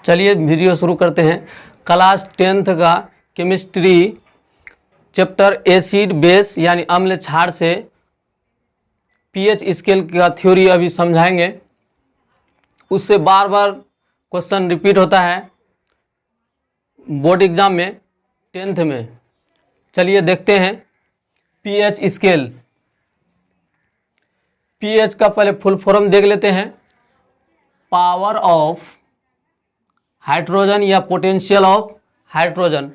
चलिए वीडियो शुरू करते हैं। क्लास 10th का केमिस्ट्री चैप्टर एसिड बेस यानी अम्ल क्षार से पीएच स्केल का थ्योरी अभी समझाएंगे। उससे बार बार क्वेश्चन रिपीट होता है बोर्ड एग्जाम में 10th में। चलिए देखते हैं पीएच स्केल। पीएच का पहले फुल फॉर्म देख लेते हैं। पावर ऑफ हाइड्रोजन या पोटेंशियल ऑफ हाइड्रोजन,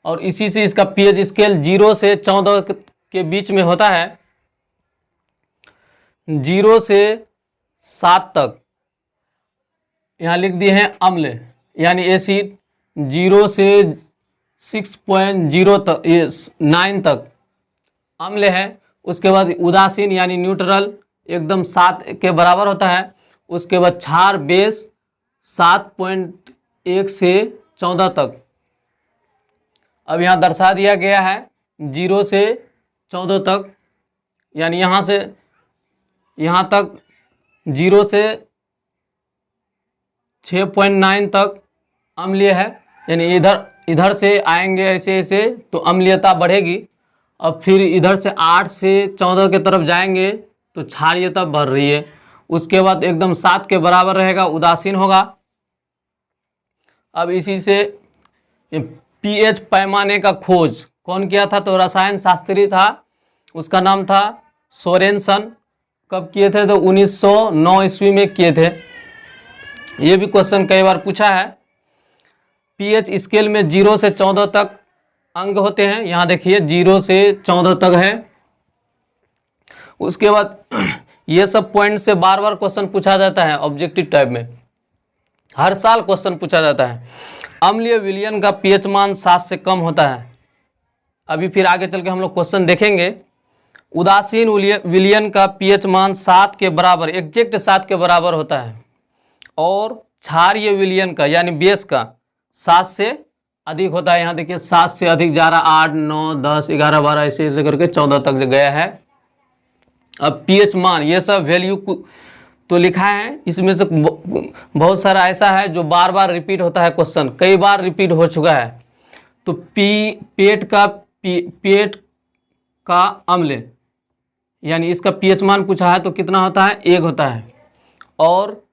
और इसी से इसका पीएच स्केल 0 से 14 के बीच में होता है। 0 से 7 तक यहाँ लिख दिए हैं अम्ल यानी एसिड। 0 से 6.0 तक 9 तक अम्ल है। उसके बाद उदासीन यानी न्यूट्रल एकदम 7 के बराबर होता है। उसके बाद क्षार बेस 7.1 से 14 तक। अब यहाँ दर्शा दिया गया है 0 से 14 तक, यानी यहाँ से यहाँ तक 0 से 6.9 तक अम्लीय है, यानी इधर से आएंगे ऐसे ऐसे तो अम्लीयता बढ़ेगी। अब फिर इधर से 8 से 14 के तरफ जाएंगे तो क्षारीयता बढ़ रही है। उसके बाद एकदम 7 के बराबर रहेगा, उदासीन होगा। अब इसी से पीएच पैमाने का खोज कौन किया था? तो रसायन शास्त्री था, उसका नाम था सोरेनसन। कब किए थे? तो 1909 ईस्वी में किए थे। ये भी क्वेश्चन कई बार पूछा है। पीएच स्केल में 0 से 14 तक अंक होते हैं। यहाँ देखिए 0 से 14 तक है। उसके बाद ये सब पॉइंट से बार बार क्वेश्चन पूछा जाता है ऑब्जेक्टिव टाइप में, हर साल क्वेश्चन पूछा जाता है। अम्लीय विलयन का पीएच मान 7 से कम होता है। अभी फिर आगे चल के हम लोग क्वेश्चन देखेंगे। उदासीन विलयन का पीएच मान 7 के बराबर, एग्जैक्ट 7 के बराबर होता है। और क्षारीय विलयन का यानी बेस का 7 से अधिक होता है। यहाँ देखिए 7 से अधिक जा रहा, 8, 9, 10, 11, 12 ऐसे ऐसे करके 14 तक गया है। अब पीएच मान ये सब वैल्यू तो लिखा है, इसमें से बहुत सारा ऐसा है जो बार बार रिपीट होता है, क्वेश्चन कई बार रिपीट हो चुका है। तो पेट का अम्ल यानी इसका पीएच मान पूछा है तो कितना होता है? 1 होता है। और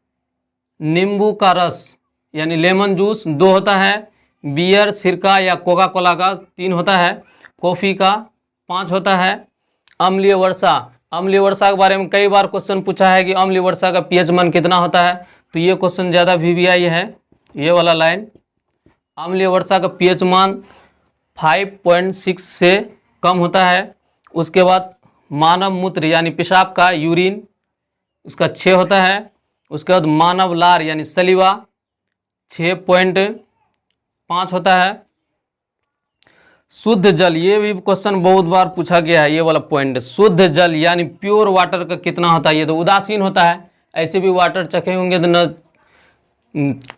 नींबू का रस यानी लेमन जूस 2 होता है। बियर, सिरका या कोका कोला का 3 होता है। कॉफ़ी का 5 होता है। अम्लीय वर्षा के बारे में कई बार क्वेश्चन पूछा है कि अम्लीय वर्षा का पीएच मान कितना होता है। तो ये क्वेश्चन ज़्यादा VVI है, ये वाला लाइन। अम्लीय वर्षा का पीएच मान 5.6 से कम होता है। उसके बाद मानव मूत्र यानी पेशाब का यूरिन, उसका 6 होता है। उसके बाद मानव लार यानी सलीवा 6.5 होता है। शुद्ध जल, ये भी क्वेश्चन बहुत बार पूछा गया है, ये वाला पॉइंट। शुद्ध जल यानी प्योर वाटर का कितना होता है? ये तो उदासीन होता है। ऐसे भी वाटर चखे होंगे तो न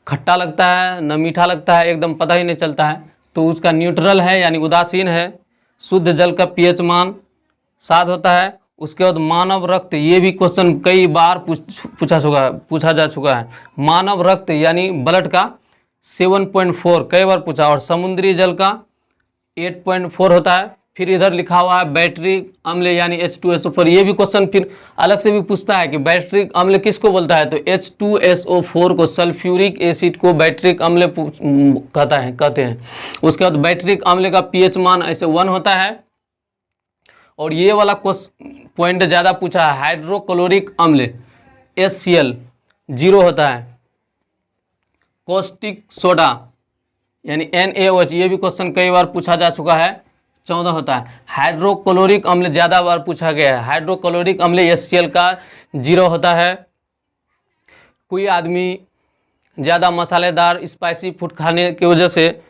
खट्टा लगता है न मीठा लगता है, एकदम पता ही नहीं चलता है। तो उसका न्यूट्रल है यानी उदासीन है। शुद्ध जल का पीएच मान 7 होता है। उसके बाद मानव रक्त, ये भी क्वेश्चन कई बार पूछा जा चुका है। मानव रक्त यानी ब्लड का 7.4 कई बार पूछा। और समुद्री जल का 8.4 होता है। फिर इधर लिखा हुआ है बैटरिक अम्ल यानी H2SO4। ये भी क्वेश्चन फिर अलग से भी पूछता है कि बैटरिक अम्ल किसको बोलता है? तो H2SO4 को, सल्फ्यूरिक एसिड को बैटरिक अम्ल कहते हैं। उसके बाद बैटरिक अम्ल का पीएच मान ऐसे 1 होता है। और ये वाला पॉइंट ज़्यादा पूछा है, हाइड्रोक्लोरिक अम्ल HCl 0 होता है। कॉस्टिक सोडा यानी NaOH, ये भी क्वेश्चन कई बार पूछा जा चुका है, 14 होता है। हाइड्रोक्लोरिक अम्ल ज़्यादा बार पूछा गया है। हाइड्रोक्लोरिक अम्ल HCl का 0 होता है। कोई आदमी ज़्यादा मसालेदार स्पाइसी फूड खाने की वजह से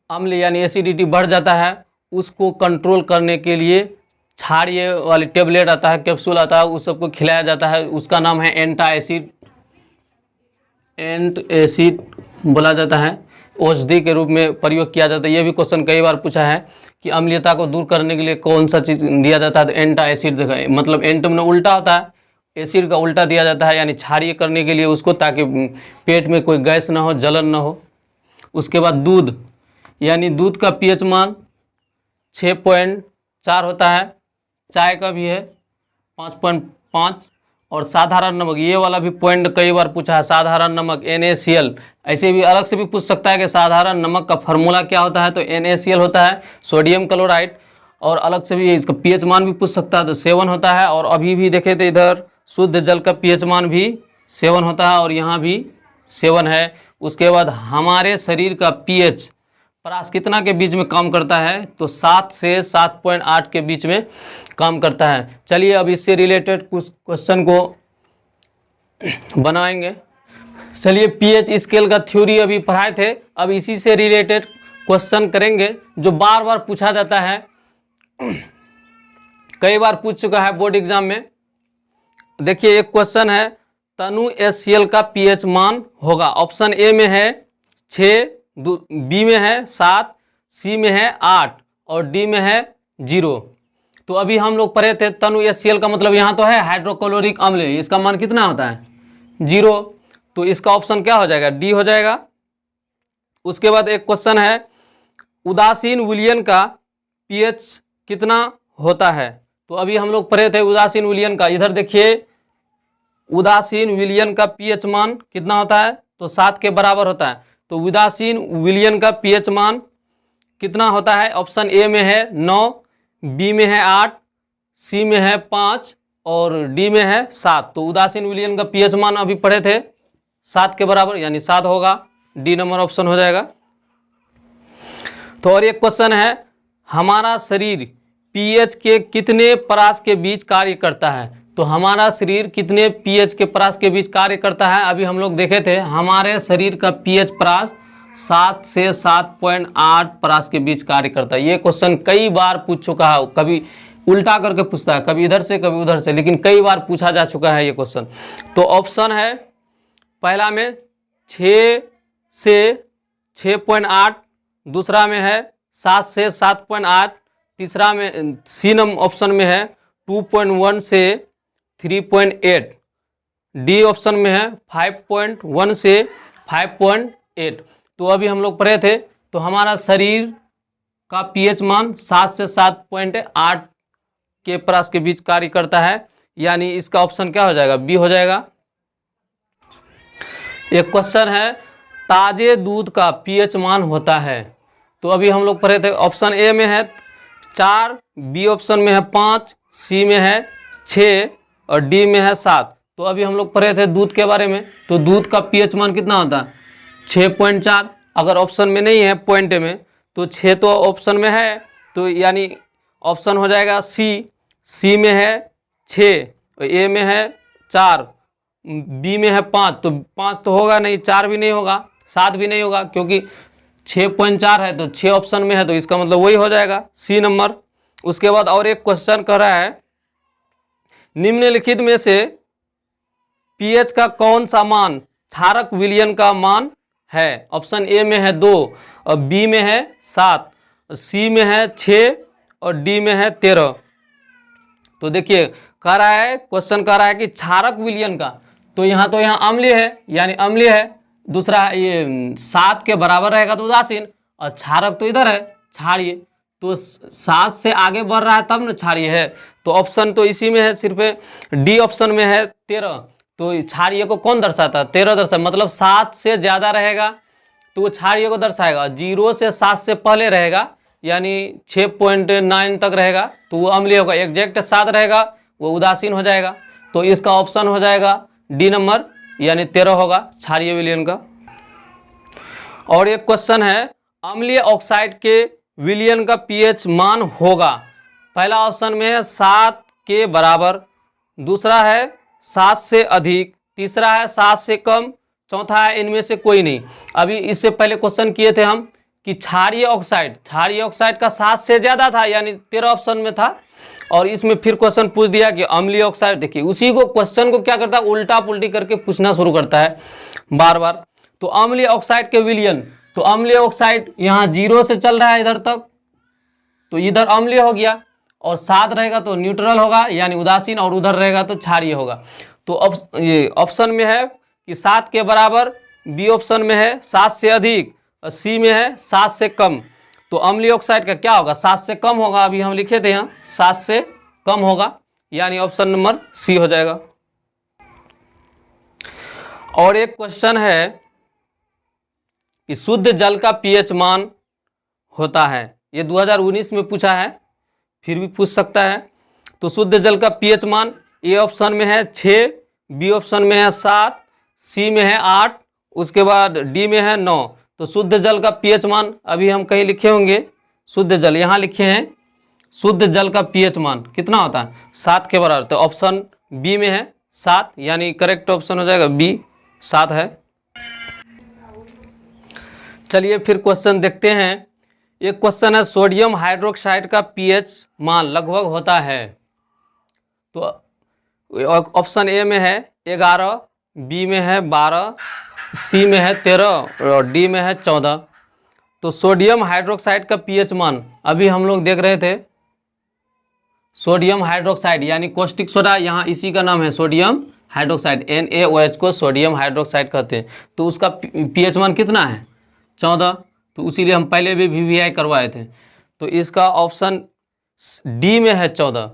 अम्ल यानी एसिडिटी बढ़ जाता है, उसको कंट्रोल करने के लिए क्षारीय वाली टेबलेट आता है, कैप्सूल आता है, उस सबको खिलाया जाता है। उसका नाम है एंटासिड बोला जाता है, औषधि के रूप में प्रयोग किया जाता है। ये भी क्वेश्चन कई बार पूछा है कि अम्लीयता को दूर करने के लिए कौन सा चीज़ दिया जाता है? तो एंटासिड, मतलब एंट में उल्टा होता है, एसिड का उल्टा दिया जाता है, यानी क्षारीय करने के लिए उसको, ताकि पेट में कोई गैस ना हो, जलन ना हो। उसके बाद दूध, यानी दूध का पीएच मान 6.4 होता है। चाय का भी है 5.5। और साधारण नमक, ये वाला भी पॉइंट कई बार पूछा है, साधारण नमक NaCl। ऐसे भी अलग से भी पूछ सकता है कि साधारण नमक का फार्मूला क्या होता है, तो NaCl होता है, सोडियम क्लोराइड। और अलग से भी इसका पीएच मान भी पूछ सकता है, तो 7 होता है। और अभी भी देखे थे इधर शुद्ध जल का पीएच मान भी 7 होता है, और यहाँ भी 7 है। उसके बाद हमारे शरीर का पीएच परास कितना के बीच में काम करता है, तो 7 से 7.8 के बीच में काम करता है। चलिए अब इससे रिलेटेड कुछ क्वेश्चन को बनाएंगे। चलिए पीएच स्केल का थ्योरी अभी पढ़ाए थे, अब इसी से रिलेटेड क्वेश्चन करेंगे जो बार बार पूछा जाता है, कई बार पूछ चुका है बोर्ड एग्जाम में। देखिए एक क्वेश्चन है, तनु HCl का पीएच मान होगा। ऑप्शन ए में है 6, बी में है 7, सी में है 8 और डी में है 0। तो अभी हम लोग पढ़े थे तनु HCl का मतलब यहाँ तो है हाइड्रोक्लोरिक अम्ल, इसका मान कितना होता है 0। तो इसका ऑप्शन क्या हो जाएगा, डी हो जाएगा। उसके बाद एक क्वेश्चन है, उदासीन विलयन का पीएच कितना होता है। तो अभी हम लोग पढ़े थे उदासीन विलयन का, इधर देखिए उदासीन विलयन का पीएच मान कितना होता है, तो 7 के बराबर होता है। तो उदासीन विलयन का पीएच मान कितना होता है, ऑप्शन ए में है 9, बी में है 8, सी में है 5 और डी में है 7। तो उदासीन विलयन का पीएच मान अभी पढ़े थे 7 के बराबर, यानी 7 होगा, डी नंबर ऑप्शन हो जाएगा। तो और एक क्वेश्चन है, हमारा शरीर पीएच के कितने परास के बीच कार्य करता है। तो हमारा शरीर कितने पीएच के परास के बीच कार्य करता है, अभी हम लोग देखे थे हमारे शरीर का पीएच परास 7 से 7.8 परास के बीच कार्य करता है। ये क्वेश्चन कई बार पूछ चुका है, कभी उल्टा करके पूछता है, कभी इधर से कभी उधर से, लेकिन कई बार पूछा जा चुका है ये क्वेश्चन। तो ऑप्शन है पहला में 6 से 6.8, दूसरा में है 7 से 7.8, तीसरा में सी नंबर ऑप्शन में है 2.1 से 3.8, डी ऑप्शन में है 5.1 से 5.8। तो अभी हम लोग पढ़े थे, तो हमारा शरीर का पीएच मान 7 से 7.8 के परास के बीच कार्य करता है, यानी इसका ऑप्शन क्या हो जाएगा, बी हो जाएगा। एक क्वेश्चन है, ताजे दूध का पीएच मान होता है। तो अभी हम लोग पढ़े थे, ऑप्शन ए में है 4, बी ऑप्शन में है 5, सी में है 6 और डी में है 7। तो अभी हम लोग पढ़े थे दूध के बारे में, तो दूध का पीएच मान कितना होता है 6.4। अगर ऑप्शन में नहीं है पॉइंट में, तो 6 तो ऑप्शन में है, तो यानी ऑप्शन हो जाएगा सी में है 6, ए में है 4, बी में है 5। तो 5 तो होगा नहीं, 4 भी नहीं होगा, 7 भी नहीं होगा, क्योंकि 6.4 है तो 6 ऑप्शन में है, तो इसका मतलब वही हो जाएगा सी नंबर। उसके बाद और एक क्वेश्चन कर रहा है, निम्नलिखित में से पीएच का कौन सा मान क्षारक विलयन का मान है। ऑप्शन ए में है 2 और बी में है 7, सी में है 6 और डी में है 13। तो देखिए कह रहा है, क्वेश्चन कह रहा है कि क्षारक विलयन का, तो यहाँ अम्लीय है, यानी अम्लीय है। दूसरा ये 7 के बराबर रहेगा तो उदासीन, और क्षारक तो इधर है क्षारीय, तो 7 से आगे बढ़ रहा है तब न क्षारीय है। तो ऑप्शन तो इसी में है, सिर्फ डी ऑप्शन में है 13। तो क्षारीय को कौन दर्शाता है, 13 दर्शा, मतलब 7 से ज़्यादा रहेगा तो वो क्षारीय को दर्शाएगा। 0 से 7 से पहले रहेगा, यानी 6.9 तक रहेगा तो वो अम्लीय होगा। एग्जैक्ट 7 रहेगा वो उदासीन हो जाएगा। तो इसका ऑप्शन हो जाएगा डी नंबर, यानी 13 होगा क्षारीय विलयन का। और एक क्वेश्चन है, अम्लीय ऑक्साइड के विलयन का पीएच मान होगा। पहला ऑप्शन में है 7 के बराबर, दूसरा है 7 से अधिक, तीसरा है 7 से कम, चौथा है इनमें से कोई नहीं। अभी इससे पहले क्वेश्चन किए थे हम कि क्षारीय ऑक्साइड का 7 से ज़्यादा था, यानी 13 ऑप्शन में था। और इसमें फिर क्वेश्चन पूछ दिया कि अम्लीय ऑक्साइड, देखिए उसी को क्वेश्चन को क्या करता है, उल्टा पुल्टी करके पूछना शुरू करता है बार बार। तो अम्लीय ऑक्साइड के विलयन, तो अम्लीय ऑक्साइड यहाँ 0 से चल रहा है इधर तक, तो इधर अम्लीय हो गया। और साथ रहेगा तो न्यूट्रल होगा यानी उदासीन, और उधर रहेगा तो क्षारीय होगा। तो अब ये ऑप्शन में है कि 7 के बराबर, बी ऑप्शन में है 7 से अधिक, और सी में है 7 से कम। तो अम्लीय ऑक्साइड का क्या होगा? 7 से कम होगा, अभी हम लिखे थे यहाँ 7 से कम होगा, यानी ऑप्शन नंबर सी हो जाएगा। और एक क्वेश्चन है कि शुद्ध जल का पीएच मान होता है, ये 2019 में पूछा है, फिर भी पूछ सकता है। तो शुद्ध जल का पीएच मान ए ऑप्शन में है 6, बी ऑप्शन में है 7, सी में है 8, उसके बाद डी में है 9। तो शुद्ध जल का पीएच मान अभी हम कहीं लिखे होंगे, शुद्ध जल यहाँ लिखे हैं, शुद्ध जल का पीएच मान कितना होता है? 7 के बराबर। तो ऑप्शन बी में है 7, यानी करेक्ट ऑप्शन हो जाएगा बी, 7 है। चलिए फिर क्वेश्चन देखते हैं। एक क्वेश्चन है सोडियम हाइड्रोक्साइड का पीएच मान लगभग होता है। तो ऑप्शन ए में है 11, बी में है 12, सी में है 13 और डी में है 14। तो सोडियम हाइड्रोक्साइड का पीएच मान अभी हम लोग देख रहे थे, सोडियम हाइड्रोक्साइड यानी कॉस्टिक सोडा, यहाँ इसी का नाम है सोडियम हाइड्रोक्साइड, NaOH को सोडियम हाइड्रोक्साइड कहते हैं। तो उसका पीएच मान कितना है? 14। तो इसीलिए हम पहले भी VVI करवाए थे। तो इसका ऑप्शन डी में है 14,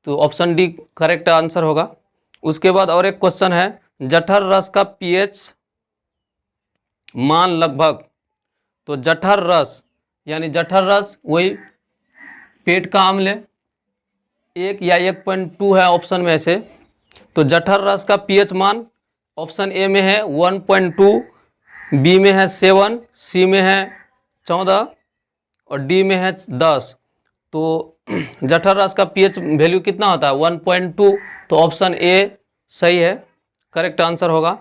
तो ऑप्शन डी करेक्ट आंसर होगा। उसके बाद और एक क्वेश्चन है जठर रस का पीएच मान लगभग। तो जठर रस यानी जठर रस वही पेट का अम्ल 1 या 1.2 है ऑप्शन में से। तो जठर रस का पीएच मान ऑप्शन ए में है 1.2, बी में है 7, सी में है 14 और डी में है 10। तो जठर रस का पीएच वैल्यू कितना होता है? 1.2। तो ऑप्शन ए सही है, करेक्ट आंसर होगा।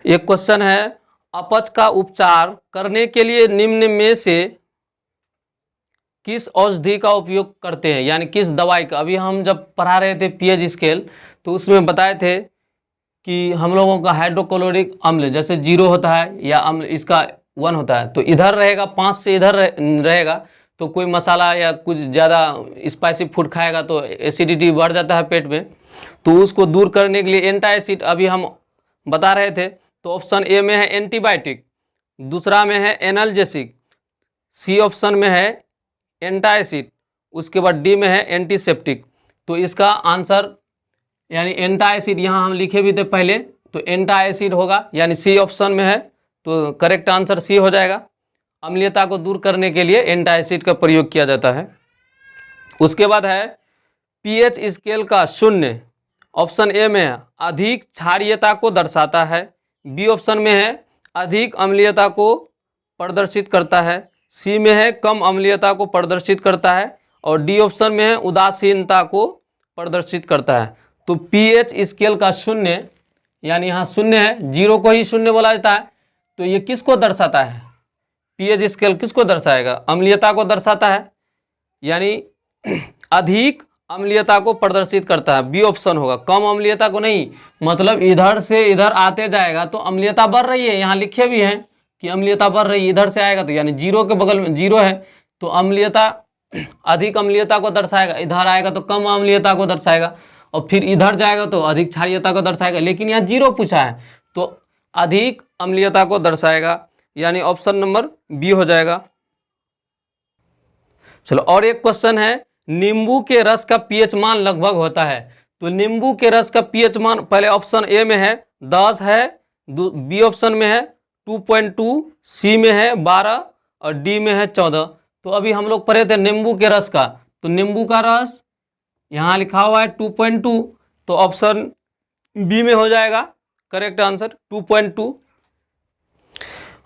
एक क्वेश्चन है अपच का उपचार करने के लिए निम्न में से किस औषधि का उपयोग करते हैं, यानी किस दवाई का? अभी हम जब पढ़ा रहे थे पीएच स्केल तो उसमें बताए थे कि हम लोगों का हाइड्रोक्लोरिक अम्ल जैसे 0 होता है या अम्ल इसका 1 होता है, तो इधर रहेगा 5 से इधर रहेगा। तो कोई मसाला या कुछ ज़्यादा स्पाइसी फूड खाएगा तो एसिडिटी बढ़ जाता है पेट में, तो उसको दूर करने के लिए एंटासिड अभी हम बता रहे थे। तो ऑप्शन ए में है एंटीबायोटिक, दूसरा में है एनाल्जेसिक, सी ऑप्शन में है एंटासिड, उसके बाद डी में है एंटीसेप्टिक। तो इसका आंसर यानी एंटासिड यहाँ हम लिखे भी थे पहले, तो एंटासिड होगा, यानी सी ऑप्शन में है, तो करेक्ट आंसर सी हो जाएगा। अम्लीयता को दूर करने के लिए एंटासिड का प्रयोग किया जाता है। उसके बाद है पीएच स्केल का 0, ऑप्शन ए में है अधिक क्षारीयता को दर्शाता है, बी ऑप्शन में है अधिक अम्लीयता को प्रदर्शित करता है, सी में है कम अम्लीयता को प्रदर्शित करता है और डी ऑप्शन में है उदासीनता को प्रदर्शित करता है। तो पीएच स्केल का 0 यानी यहाँ 0 है, 0 को ही 0 बोला जाता है। तो ये किसको दर्शाता है? पीएच स्केल किसको दर्शाएगा? अम्लीयता को दर्शाता है, यानी अधिक अम्लीयता को प्रदर्शित करता है, बी ऑप्शन होगा। कम अम्लीयता को नहीं, मतलब इधर से इधर आते जाएगा तो अम्लीयता बढ़ रही है, यहाँ लिखे भी हैं कि अम्लीयता बढ़ रही है, इधर से आएगा तो यानी 0 के बगल में 0 है तो अम्लीयता अधिक अम्लीयता को दर्शाएगा, इधर आएगा तो कम अम्लीयता को दर्शाएगा और फिर इधर जाएगा तो अधिक क्षारीयता को दर्शाएगा। लेकिन यहाँ 0 पूछा है तो अधिक अम्लीयता को दर्शाएगा, यानी ऑप्शन नंबर बी हो जाएगा। चलो और एक क्वेश्चन है नींबू के रस का पीएच मान लगभग होता है। तो नींबू के रस का पीएच मान पहले ऑप्शन ए में है 10 है, बी ऑप्शन में है 2.2, सी में है 12 और डी में है 14। तो अभी हम लोग पढ़े थे नींबू के रस का, तो नींबू का रस यहाँ लिखा हुआ है 2.2, तो ऑप्शन बी में हो जाएगा करेक्ट आंसर 2.2।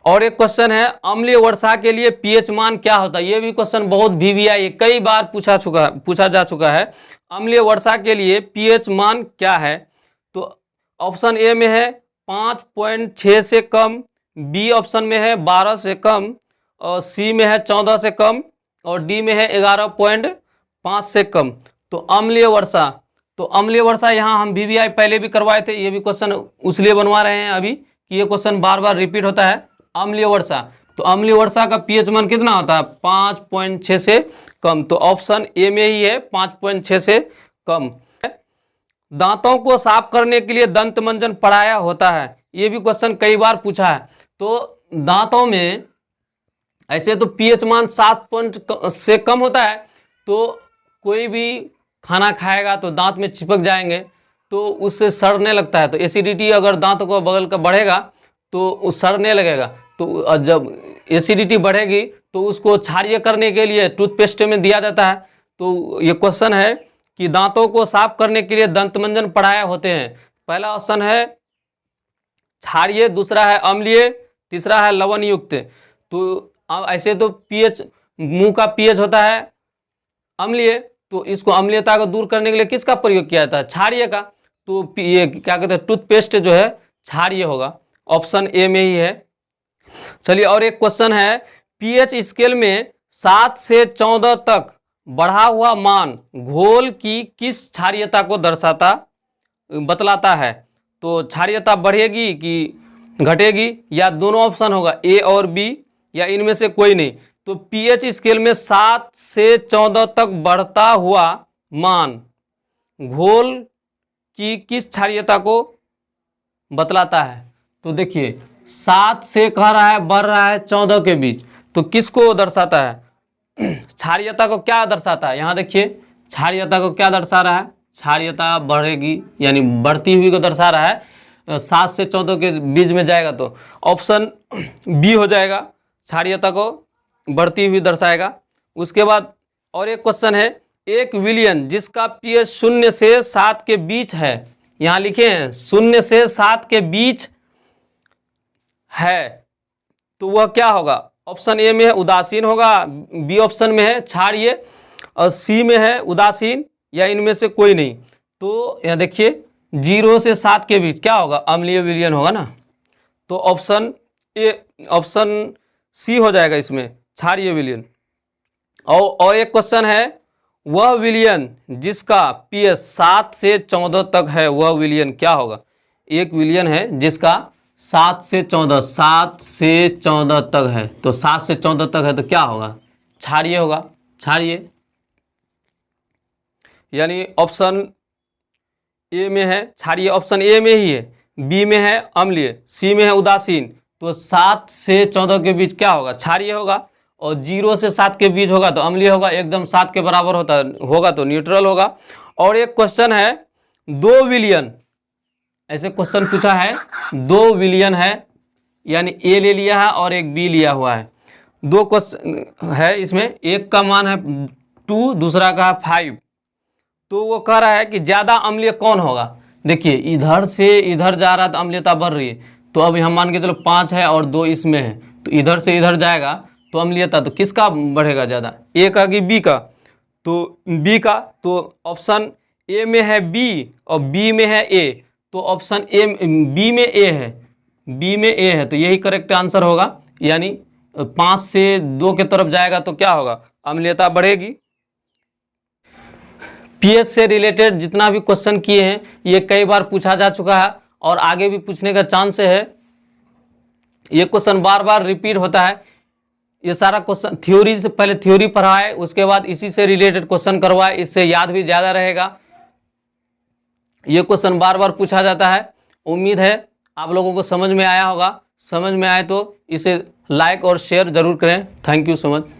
और एक क्वेश्चन है अम्लीय वर्षा के लिए पीएच मान क्या होता है? ये भी क्वेश्चन बहुत VVI कई बार पूछा जा चुका है। अम्लीय वर्षा के लिए पीएच मान क्या है? तो ऑप्शन ए में है 5.6 से कम, बी ऑप्शन में है 12 से कम और सी में है 14 से कम और डी में है 11.5 से कम। तो अम्लीय वर्षा, तो अम्लीय वर्षा यहाँ हम VVI पहले भी करवाए थे, ये भी क्वेश्चन उसलिए बनवा रहे हैं अभी कि ये क्वेश्चन बार बार रिपीट होता है। अम्लीय वर्षा तो अम्लीय वर्षा का पीएच मान कितना होता है? 5.6 से कम। तो ऑप्शन ए में ही है, 5.6 से कम। दांतों को साफ करने के लिए दंत मंजन पराया होता है, ये भी क्वेश्चन कई बार पूछा है। तो दांतों में ऐसे तो पीएच मान 7 से कम होता है, तो कोई भी खाना खाएगा तो दांत में चिपक जाएंगे, तो उससे सड़ने लगता है। तो एसिडिटी अगर दांत को बगल का बढ़ेगा तो उस सड़ने लगेगा। तो जब एसिडिटी बढ़ेगी तो उसको क्षारीय करने के लिए टूथपेस्ट में दिया जाता है। तो ये क्वेश्चन है कि दांतों को साफ करने के लिए दंतमंजन पराया होते हैं। पहला ऑप्शन है क्षारीय, दूसरा है अम्लीय, तीसरा है लवण युक्त। तो ऐसे तो पीएच, मुंह का पीएच होता है अम्लीय, तो इसको अम्लीयता को दूर करने के लिए किसका प्रयोग किया जाता है? क्षारीय का। तो ये क्या कहते हैं, टूथपेस्ट जो है क्षारीय होगा, ऑप्शन ए में ही है। चलिए और एक क्वेश्चन है, पीएच स्केल में 7 से 14 तक बढ़ा हुआ मान घोल की किस क्षारीयता को बतलाता है? तो क्षारीयता बढ़ेगी कि घटेगी, या दोनों ऑप्शन होगा ए और बी, या इनमें से कोई नहीं। तो पीएच स्केल में 7 से 14 तक बढ़ता हुआ मान घोल की किस क्षारीयता को बतलाता है? तो देखिए 7 से कह रहा है बढ़ रहा है 14 के बीच, तो किसको दर्शाता है? क्षारीयता को क्या दर्शाता है? यहाँ देखिए क्षारीयता को क्या दर्शा रहा है? क्षारीयता बढ़ेगी यानी बढ़ती हुई को दर्शा रहा है। 7 से 14 के बीच में जाएगा तो ऑप्शन बी हो जाएगा, क्षारीयता को बढ़ती हुई दर्शाएगा। उसके बाद और एक क्वेश्चन है, एक विलयन जिसका पीएच 0 से 7 के बीच है, यहाँ लिखे हैं 0 से 7 के बीच है, तो वह क्या होगा? ऑप्शन ए में है उदासीन होगा, बी ऑप्शन में है क्षारीय, और सी में है उदासीन, या इनमें से कोई नहीं। तो यहाँ देखिए 0 से 7 के बीच क्या होगा? अम्लीय विलयन होगा ना। तो ऑप्शन ए, ऑप्शन सी हो जाएगा इसमें, क्षारीय विलयन। और एक क्वेश्चन है, वह विलयन जिसका पीएच 7 से 14 तक है, वह विलयन क्या होगा? एक विलयन है जिसका 7 से 14 तक है, तो 7 से 14 तक है तो क्या होगा? क्षारीय होगा, क्षारीय, यानी ऑप्शन ए में है क्षारीय, ऑप्शन ए में ही है। बी में है अम्लीय, सी में है उदासीन, तो 7 से 14 के बीच क्या होगा? क्षारीय होगा। और 0 से 7 के बीच होगा तो अम्लीय होगा, एकदम 7 के बराबर होगा तो न्यूट्रल होगा। और एक क्वेश्चन है, 2 विलयन, ऐसे क्वेश्चन पूछा है, 2 विलयन है, यानी ए ले लिया है और एक बी लिया हुआ है। 2 क्वेश्चन है इसमें, एक का मान है 2, दूसरा का है 5। तो वो कह रहा है कि ज़्यादा अम्लीय कौन होगा? देखिए इधर से इधर जा रहा है तो अम्लीयता बढ़ रही है, तो अभी हम मान के चलो 5 है और 2 इसमें है, तो इधर से इधर जाएगा तो अम्लीयता तो किसका बढ़ेगा ज़्यादा? ए का कि बी का? तो बी का। तो ऑप्शन ए में है बी और बी में है ए, तो ऑप्शन ए, बी में ए है, बी में ए है, तो यही करेक्ट आंसर होगा। यानी 5 से 2 के तरफ जाएगा तो क्या होगा? अम्लीयता बढ़ेगी। पीएच से रिलेटेड जितना भी क्वेश्चन किए हैं ये कई बार पूछा जा चुका है और आगे भी पूछने का चांस है। ये क्वेश्चन बार बार रिपीट होता है। ये सारा क्वेश्चन थ्योरी से पहले थ्योरी पढ़ाए, उसके बाद इसी से रिलेटेड क्वेश्चन करवाए, इससे याद भी ज़्यादा रहेगा। ये क्वेश्चन बार बार पूछा जाता है। उम्मीद है आप लोगों को समझ में आया होगा। समझ में आए तो इसे लाइक और शेयर जरूर करें। Thank you so much.